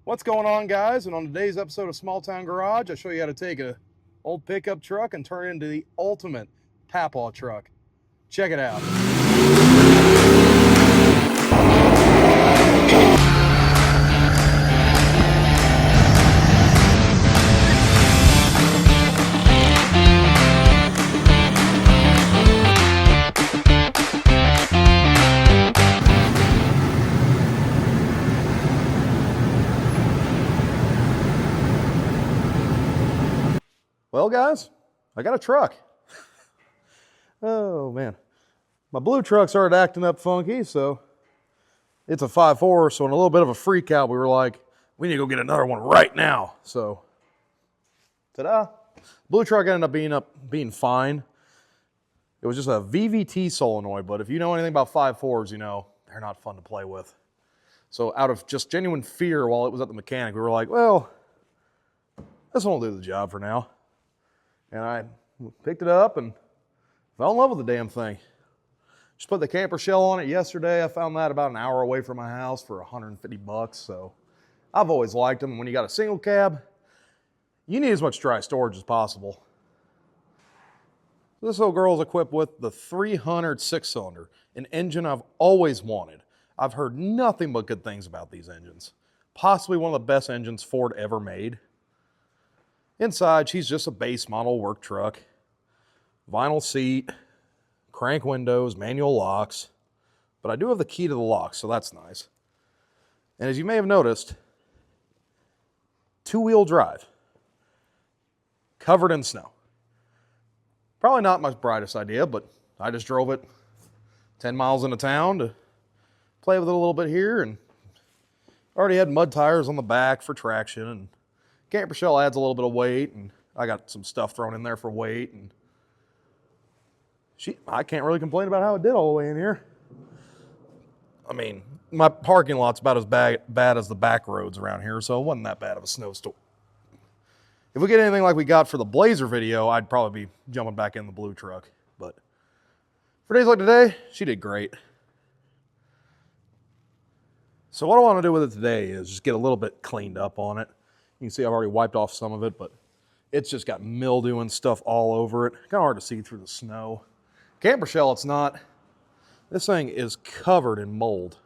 What's going on, guys? And on today's episode of Small Town Garage, I show you how to take an old pickup truck and turn it into the ultimate papaw truck. Check it out. Well, guys, I got a truck. Oh, man. My blue truck started acting up funky, so it's a 5.4, so in a little bit of a freak out, we were like, we need to go get another one right now. So, ta-da. Blue truck ended up being fine. It was just a VVT solenoid, but if you know anything about 5.4s, you know they're not fun to play with. So out of just genuine fear while it was at the mechanic, we were like, well, this one will do the job for now. And I picked it up and fell in love with the damn thing. Just put the camper shell on it yesterday. I found that about an hour away from my house for $150. So I've always liked them. When you got a single cab, you need as much dry storage as possible. This little girl is equipped with the 300 six-cylinder, an engine I've always wanted. I've heard nothing but good things about these engines. Possibly one of the best engines Ford ever made. Inside, she's just a base model work truck. Vinyl seat, crank windows, manual locks. But I do have the key to the locks, so that's nice. And as you may have noticed, two-wheel drive, covered in snow. Probably not my brightest idea, but I just drove it 10 miles into town to play with it a little bit here, and already had mud tires on the back for traction, and camper shell adds a little bit of weight, and I got some stuff thrown in there for weight, and I can't really complain about how it did all the way in here. I mean, my parking lot's about as bad as the back roads around here, so it wasn't that bad of a snowstorm. If we get anything like we got for the Blazer video, I'd probably be jumping back in the blue truck. But for days like today, she did great. So what I want to do with it today is just get a little bit cleaned up on it. You can see I've already wiped off some of it, but it's just got mildew and stuff all over it. Kind of hard to see through the snow. Camper shell, it's not. This thing is covered in mold.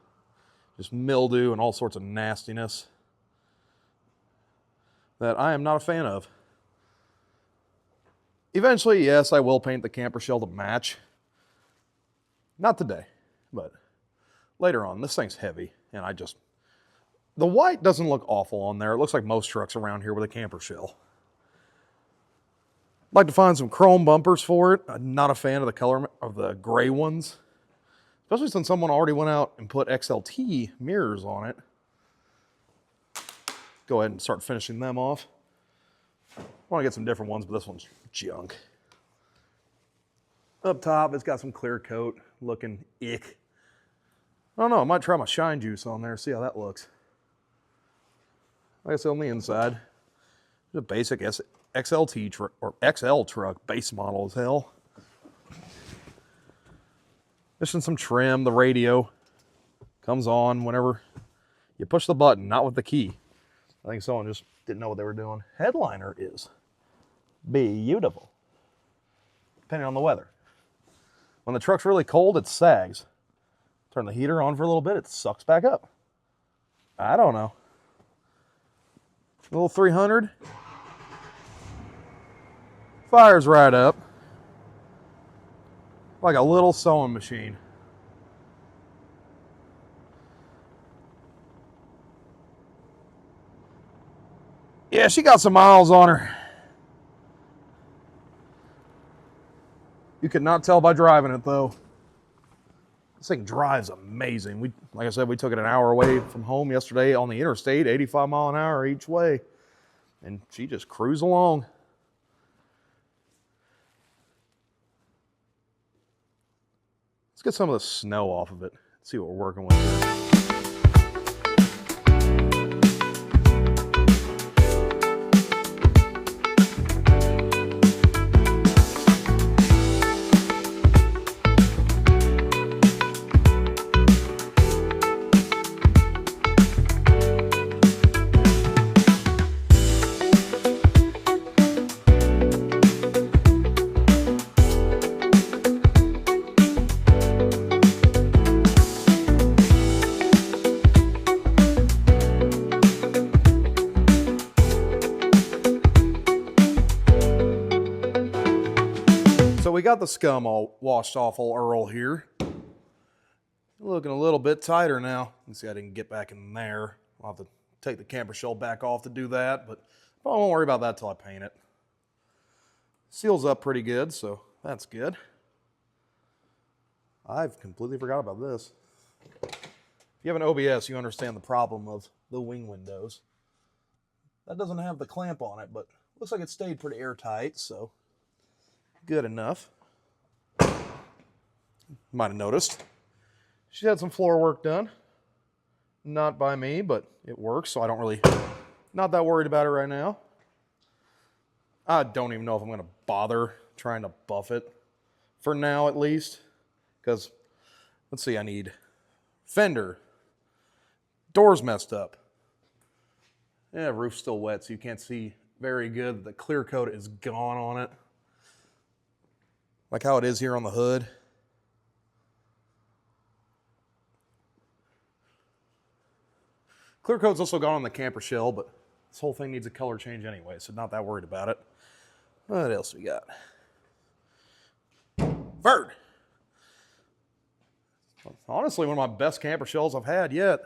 Just mildew and all sorts of nastiness that I am not a fan of. Eventually, yes, I will paint the camper shell to match. Not today, but later on. This thing's heavy, and the white doesn't look awful on there. It looks like most trucks around here with a camper shell. I'd like to find some chrome bumpers for it. I'm not a fan of the color of the gray ones, especially since someone already went out and put XLT mirrors on it. Go ahead and start finishing them off. I want to get some different ones, but this one's junk. Up top, it's got some clear coat looking ick. I don't know, I might try my shine juice on there, see how that looks. Like I said, on the inside, it's a basic XLT truck, or XL truck, base model as hell. Missing some trim. The radio comes on whenever you push the button, not with the key. I think someone just didn't know what they were doing. Headliner is beautiful, depending on the weather. When the truck's really cold, it sags. Turn the heater on for a little bit, it sucks back up. I don't know. Little 300. Fires right up. Like a little sewing machine. Yeah, she got some miles on her. You could not tell by driving it, though. This thing drives amazing. Like I said, we took it an hour away from home yesterday on the interstate, 85 mile an hour each way. And she just cruised along. Let's get some of the snow off of it. See what we're working with here. got the scum all washed off old Earl here. Looking a little bit tighter now. You can see I didn't get back in there. I'll have to take the camper shell back off to do that, but I won't worry about that till I paint it. Seals up pretty good, so that's good. I've completely forgot about this. If you have an OBS, you understand the problem of the wing windows. That doesn't have the clamp on it, but looks like it stayed pretty airtight, so good enough. Might have noticed. She had some floor work done. Not by me, but it works, so I don't really, not that worried about it right now. I don't even know if I'm going to bother trying to buff it, for now at least. Because, let's see, I need fender. Door's messed up. Yeah, roof's still wet, so you can't see very good. The clear coat is gone on it. Like how it is here on the hood. Clear coat's also gone on the camper shell, but this whole thing needs a color change anyway, so not that worried about it. What else we got? Vert. Honestly, one of my best camper shells I've had yet.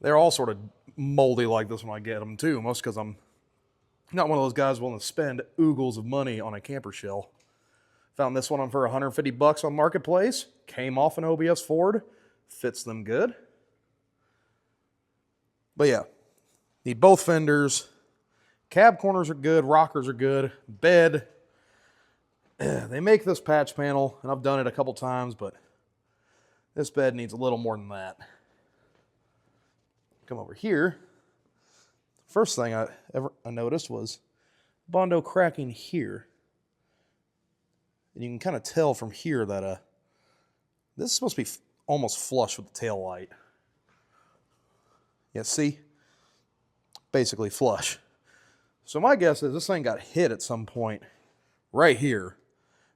They're all sort of moldy like this when I get them too, most because I'm not one of those guys willing to spend oogles of money on a camper shell. Found this one for $150 on Marketplace. Came off an OBS Ford. Fits them good. But yeah, need both fenders. Cab corners are good. Rockers are good. Bed. They make this patch panel, and I've done it a couple times, but this bed needs a little more than that. Come over here. First thing I noticed was Bondo cracking here. And you can kind of tell from here that this is supposed to be almost flush with the tail light. Yeah, see? Basically flush. So my guess is this thing got hit at some point right here.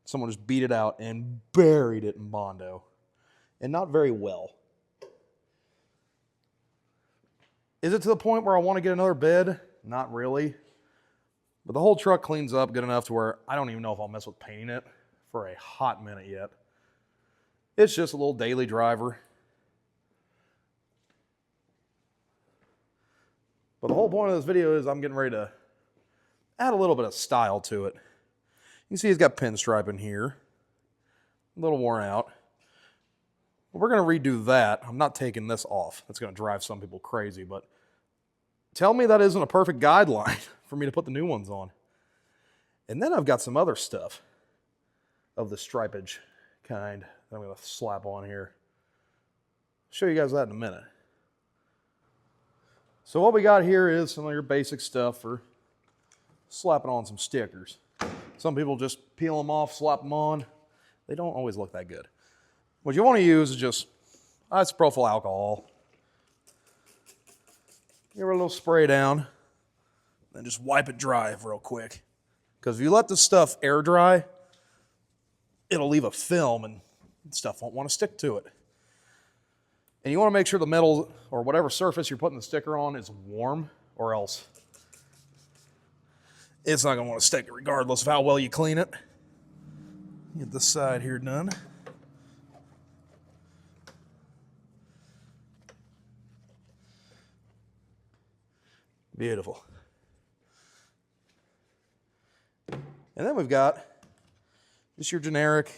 Someone just beat it out and buried it in Bondo. And not very well. Is it to the point where I want to get another bed? Not really. But the whole truck cleans up good enough to where I don't even know if I'll mess with painting it for a hot minute yet. It's just a little daily driver. But the whole point of this video is I'm getting ready to add a little bit of style to it. You can see he's got pinstriping here. A little worn out. But we're going to redo that. I'm not taking this off. That's going to drive some people crazy, but tell me that isn't a perfect guideline for me to put the new ones on. And then I've got some other stuff of the stripage kind that I'm going to slap on here. I'll show you guys that in a minute. So what we got here is some of your basic stuff for slapping on some stickers. Some people just peel them off, slap them on. They don't always look that good. What you want to use is just isopropyl alcohol. Give it a little spray down, then just wipe it dry real quick. Because if you let this stuff air dry, it'll leave a film and stuff won't want to stick to it. And you want to make sure the metal or whatever surface you're putting the sticker on is warm, or else it's not going to want to stick regardless of how well you clean it. Get this side here done. Beautiful. And then we've got just your generic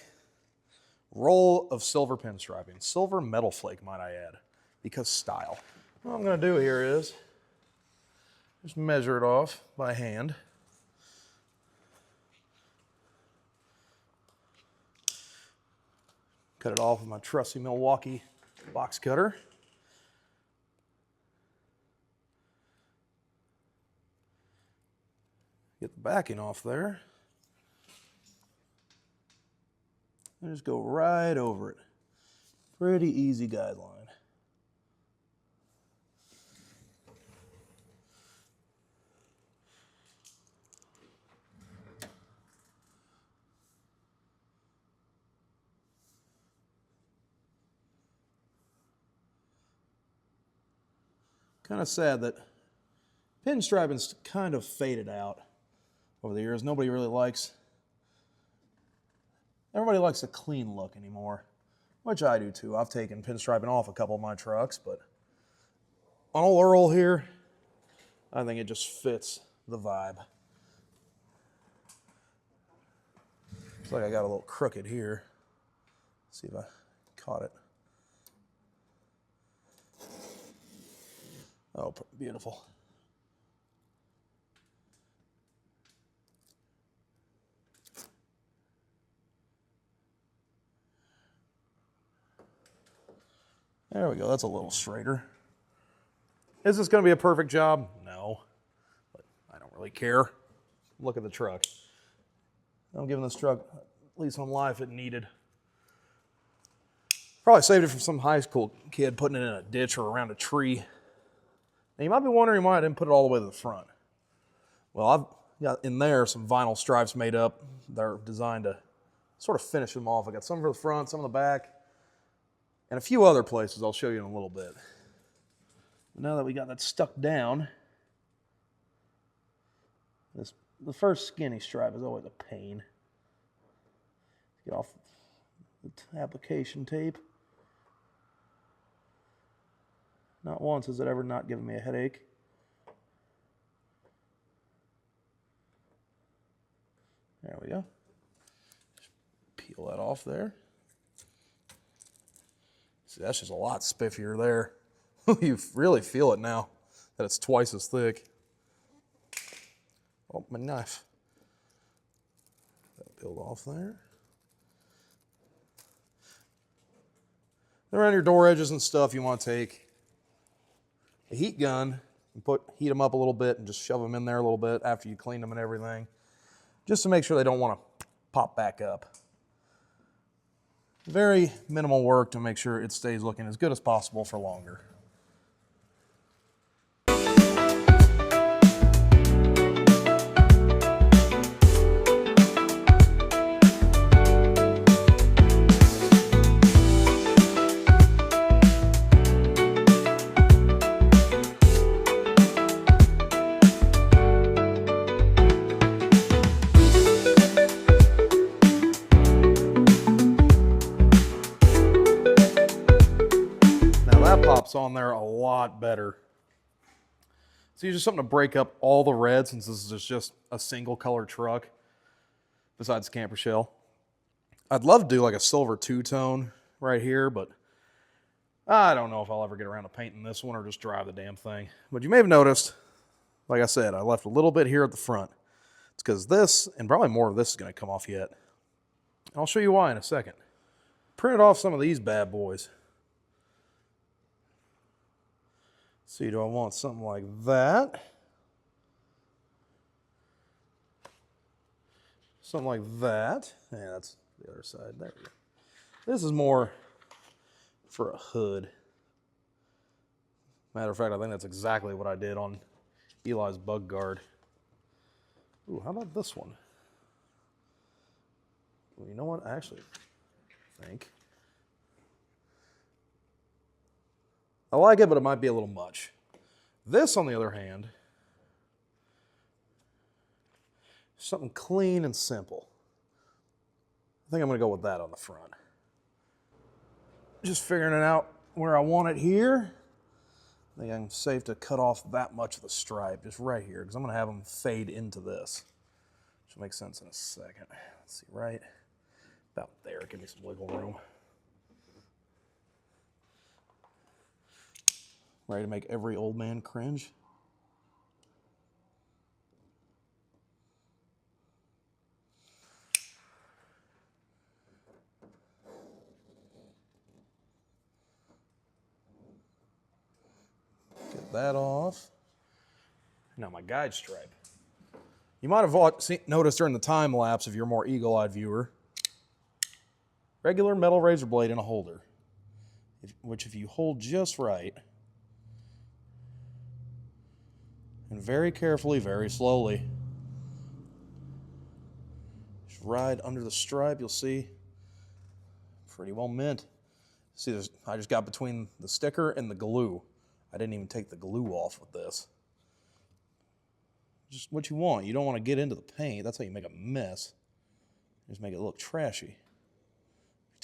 roll of silver pinstriping. Silver metal flake, might I add, because style. What I'm going to do here is just measure it off by hand. Cut it off with my trusty Milwaukee box cutter. Get the backing off there. And just go right over it. Pretty easy guideline. Kind of sad that pinstriping's kind of faded out over the years. Nobody really likes Everybody likes a clean look anymore, which I do too. I've taken pinstriping off a couple of my trucks, but on old Earl here, I think it just fits the vibe. Looks like I got a little crooked here. Let's see if I caught it. Oh, beautiful. There we go, that's a little straighter. Is this gonna be a perfect job? No, but I don't really care. Look at the truck. I'm giving this truck, at least on life, it needed. Probably saved it from some high school kid putting it in a ditch or around a tree. Now you might be wondering why I didn't put it all the way to the front. Well, I've got in there some vinyl stripes made up. They're designed to sort of finish them off. I got some for the front, some on the back, and a few other places I'll show you in a little bit. But now that we got that stuck down, the first skinny stripe is always a pain. Get off the application tape. Not once has it ever not given me a headache. There we go. Just peel that off there. See, that's just a lot spiffier there. You really feel it now that it's twice as thick. Oh, my knife. That peeled off there. Around your door edges and stuff, you want to take a heat gun and heat them up a little bit and just shove them in there a little bit after you clean them and everything, just to make sure they don't want to pop back up. Very minimal work to make sure it stays looking as good as possible for longer. Pops on there a lot better. So just something to break up all the red, since this is just a single color truck besides camper shell. I'd love to do like a silver two-tone right here, but I don't know if I'll ever get around to painting this one or just drive the damn thing. But you may have noticed, like I said, I left a little bit here at the front. It's because this, and probably more of this is going to come off yet. I'll show you why in a second. Printed off some of these bad boys. See, do I want something like that? Something like that. Yeah, that's the other side. There we go. This is more for a hood. Matter of fact, I think that's exactly what I did on Eli's bug guard. Ooh, how about this one? Well, you know what? I actually think I like it, but it might be a little much. This, on the other hand, is something clean and simple. I think I'm going to go with that on the front. Just figuring it out where I want it here. I think I'm safe to cut off that much of the stripe, just right here, because I'm going to have them fade into this, which will make sense in a second. Let's see, right about there. Give me some wiggle room. Ready to make every old man cringe? Get that off. Now my guide stripe. You might have noticed during the time lapse, if you're a more eagle-eyed viewer, regular metal razor blade in a holder, which if you hold just right, and very carefully, very slowly, just ride under the stripe, you'll see pretty well mint. See, I just got between the sticker and the glue. I didn't even take the glue off with this. Just what you want. You don't want to get into the paint. That's how you make a mess. Just make it look trashy.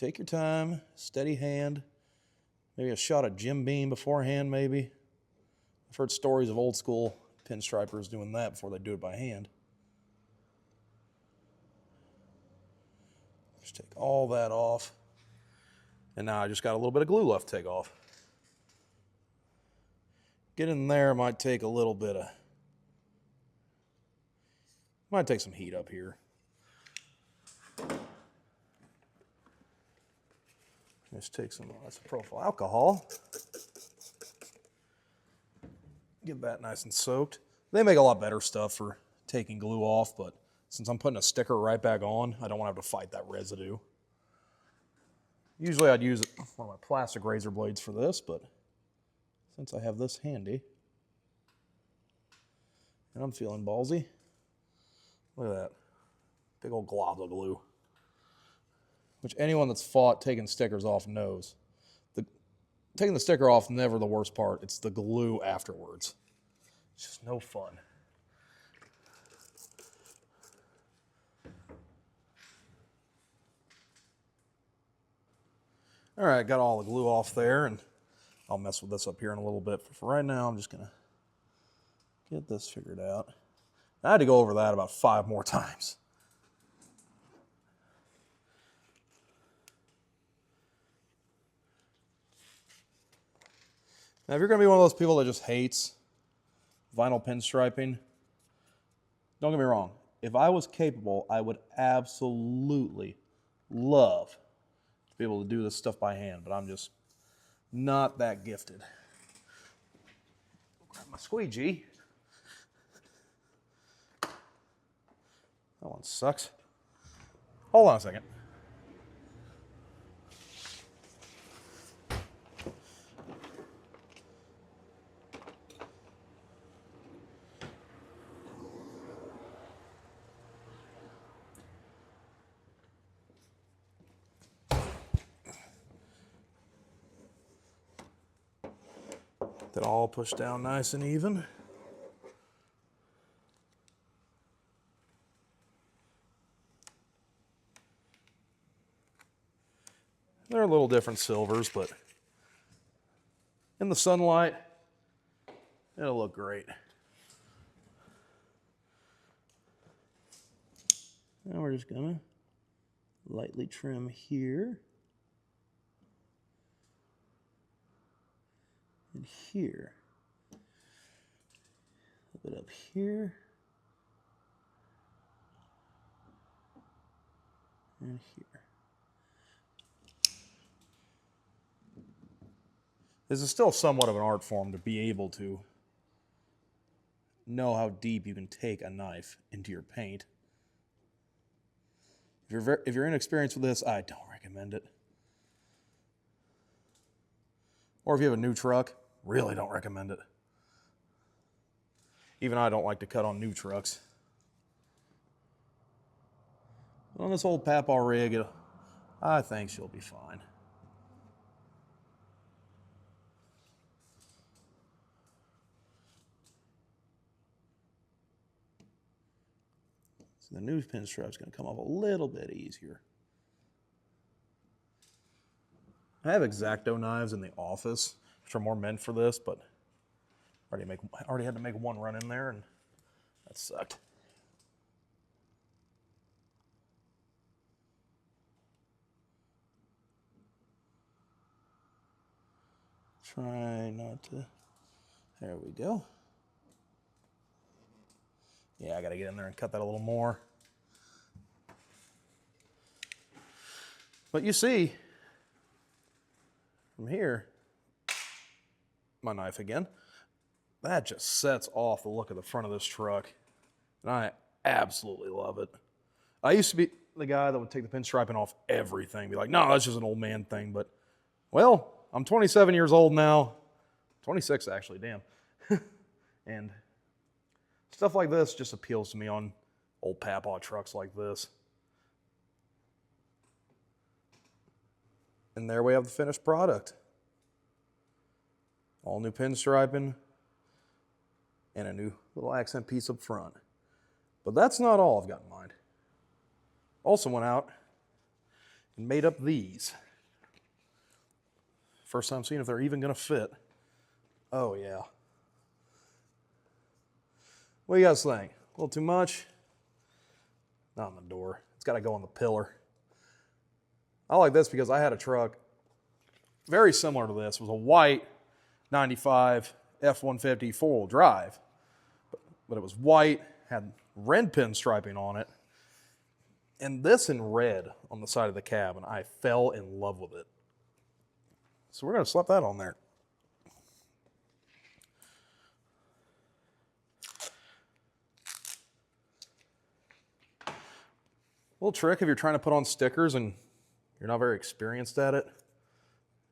take your time, steady hand. Maybe a shot of Jim Beam beforehand, maybe. I've heard stories of old school pinstripers doing that before they do it by hand. Just take all that off. And now I just got a little bit of glue left to take off. Get in there might take a little bit of, might take some heat up here. Just take some isopropyl alcohol. Get that nice and soaked. They make a lot better stuff for taking glue off, but since I'm putting a sticker right back on, I don't want to have to fight that residue. Usually I'd use one of my plastic razor blades for this, but since I have this handy, and I'm feeling ballsy, look at that. Big old glob of glue. Which anyone that's fought taking stickers off knows. Taking the sticker off is never the worst part. It's the glue afterwards. It's just no fun. All right, got all the glue off there, and I'll mess with this up here in a little bit. For right now, I'm just gonna get this figured out. I had to go over that about 5 more times. Now, if you're going to be one of those people that just hates vinyl pinstriping, don't get me wrong. If I was capable, I would absolutely love to be able to do this stuff by hand, but I'm just not that gifted. Grab my squeegee. That one sucks. Hold on a second. That all pushed down nice and even. They're a little different silvers, but in the sunlight, it'll look great. Now we're just gonna lightly trim here. And here. A little bit up here. And here. This is still somewhat of an art form to be able to know how deep you can take a knife into your paint. If you're inexperienced with this, I don't recommend it. Or if you have a new truck, really don't recommend it. Even I don't like to cut on new trucks. But on this old Papa rig, I think she'll be fine. So the new pinstripe's going to come off a little bit easier. I have X-Acto knives in the office, which are more meant for this, but I already had to make one run in there, and that sucked. Try not to, there we go. Yeah, I gotta get in there and cut that a little more. But you see, from here, my knife again, that just sets off the look of the front of this truck. And I absolutely love it. I used to be the guy that would take the pinstriping off everything. Be like, no, that's just an old man thing. But, well, I'm 27 years old now. 26 actually, damn. And stuff like this just appeals to me on old Papa trucks like this. And there we have the finished product. All new pinstriping and a new little accent piece up front. But that's not all I've got in mind. Also went out and made up these. First time seeing if they're even gonna fit. Oh yeah. What do you guys think? A little too much? Not on the door. It's gotta go on the pillar. I like this because I had a truck very similar to this. It was a white 95 F-150 four-wheel drive. But it was white, had red pinstriping on it, and this in red on the side of the cab, and I fell in love with it. So we're gonna slap that on there. Little trick if you're trying to put on stickers and you're not very experienced at it,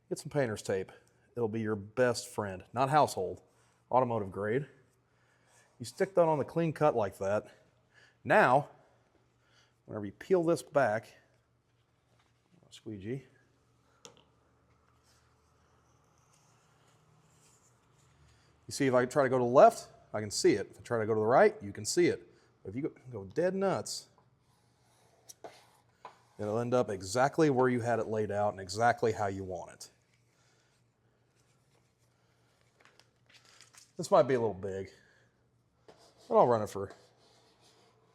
get some painter's tape. It'll be your best friend. Not household, automotive grade. You stick that on the clean cut like that. Now, whenever you peel this back, squeegee, you see if I try to go to the left, I can see it. If I try to go to the right, you can see it. But if you go dead nuts, it'll end up exactly where you had it laid out and exactly how you want it. This might be a little big, but I'll run it for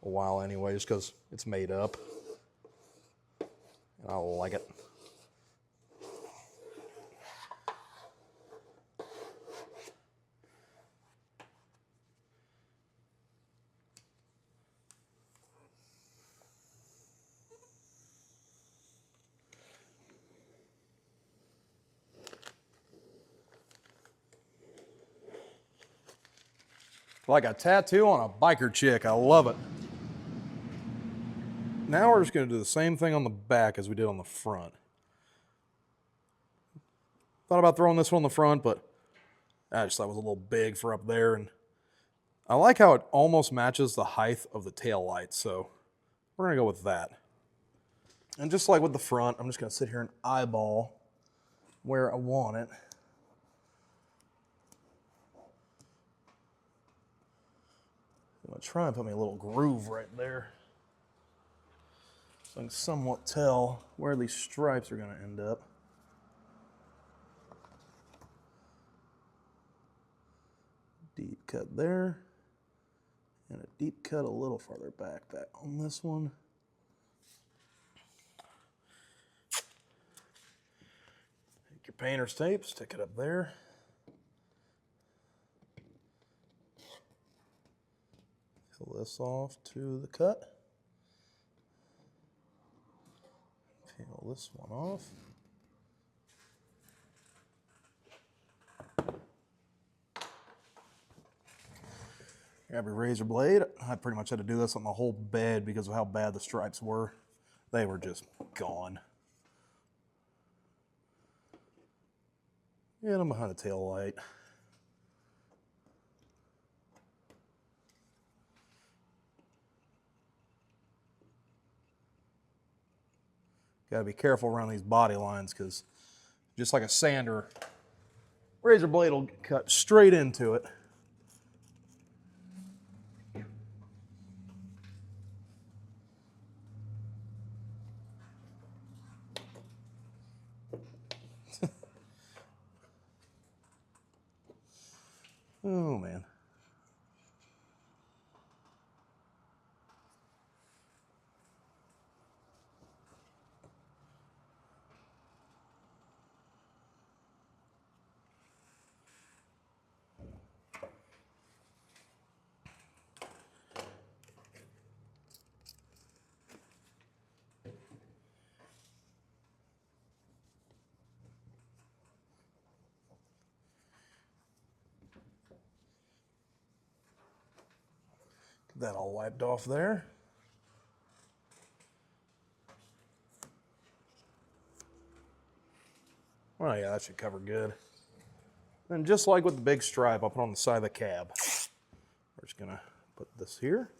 a while anyway, just because it's made up. And I like it. Like a tattoo on a biker chick. I love it. Now we're just going to do the same thing on the back as we did on the front. Thought about throwing this one on the front, but I just thought it was a little big for up there. And I like how it almost matches the height of the tail light, so we're going to go with that. And just like with the front, I'm just going to sit here and eyeball where I want it. I'm going to try and put me a little groove right there so I can somewhat tell where these stripes are going to end up. Deep cut there, and a deep cut a little farther back on this one. Take your painter's tape, stick it up there. Peel this off to the cut. Peel this one off. Grab your razor blade. I pretty much had to do this on the whole bed because of how bad the stripes were. They were just gone. Get them behind the tail light. Got to be careful around these body lines because just like a sander, razor blade will cut straight into it. Oh man. Get that all wiped off there. Oh yeah, that should cover good. And just like with the big stripe, I'll put on the side of the cab. We're just gonna put this here.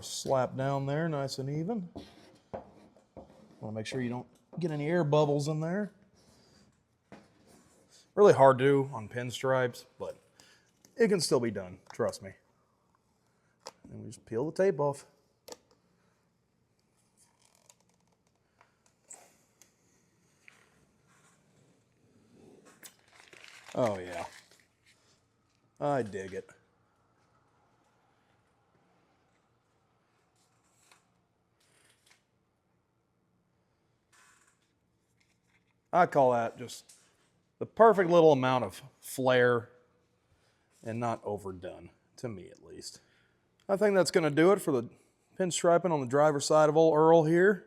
They're slapped down there nice and even. Want to make sure you don't get any air bubbles in there. Really hard to do on pinstripes, but it can still be done, trust me. And we just peel the tape off. Oh yeah, I dig it. I call that just the perfect little amount of flair and not overdone, to me at least. I think that's going to do it for the pinstriping on the driver's side of old Earl here.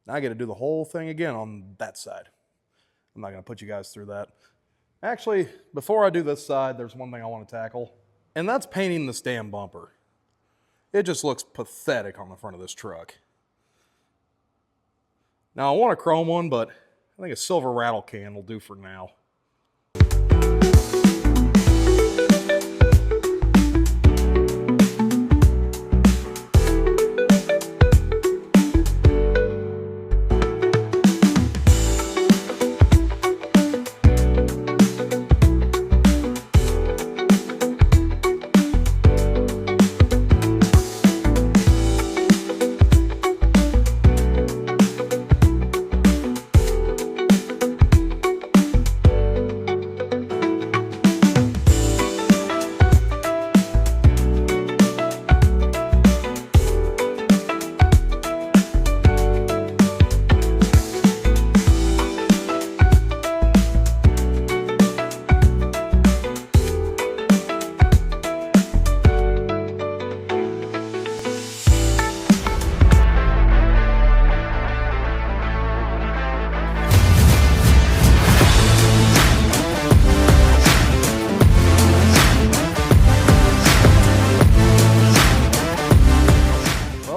Now I got to do the whole thing again on that side. I'm not going to put you guys through that. Actually, before I do this side, there's one thing I want to tackle, and that's painting this damn bumper. It just looks pathetic on the front of this truck. Now I want a chrome one, but I think a silver rattle can will do for now.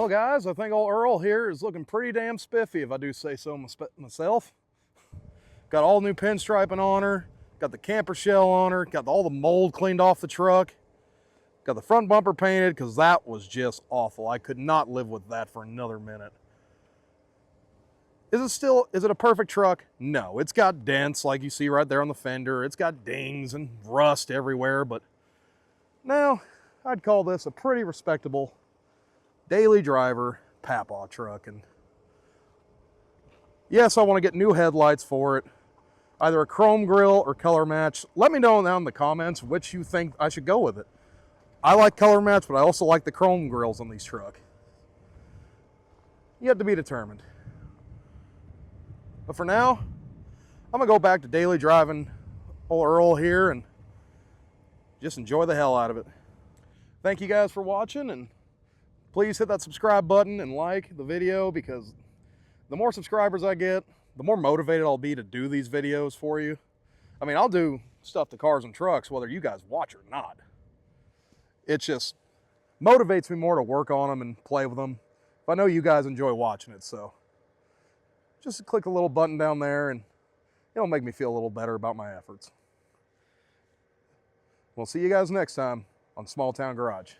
Guys, I think old Earl here is looking pretty damn spiffy, if I do say so myself. Got all new pinstriping on her, got the camper shell on her, got all the mold cleaned off the truck, got the front bumper painted because that was just awful. I could not live with that for another minute. Is it a perfect truck? No, it's got dents like you see right there on the fender. It's got dings and rust everywhere, but no, I'd call this a pretty respectable daily driver Papaw truck. And yes, I want to get new headlights for it, either a chrome grille or color match. Let me know down in the comments which you think I should go with it. I like color match, but I also like the chrome grills on these trucks. You have to be determined. But for now, I'm gonna go back to daily driving old Earl here and just enjoy the hell out of it. Thank you guys for watching, and please hit that subscribe button and like the video, because the more subscribers I get, the more motivated I'll be to do these videos for you. I mean, I'll do stuff to cars and trucks whether you guys watch or not. It just motivates me more to work on them and play with them if I know you guys enjoy watching it. So just click a little button down there and it'll make me feel a little better about my efforts. We'll see you guys next time on Small Town Garage.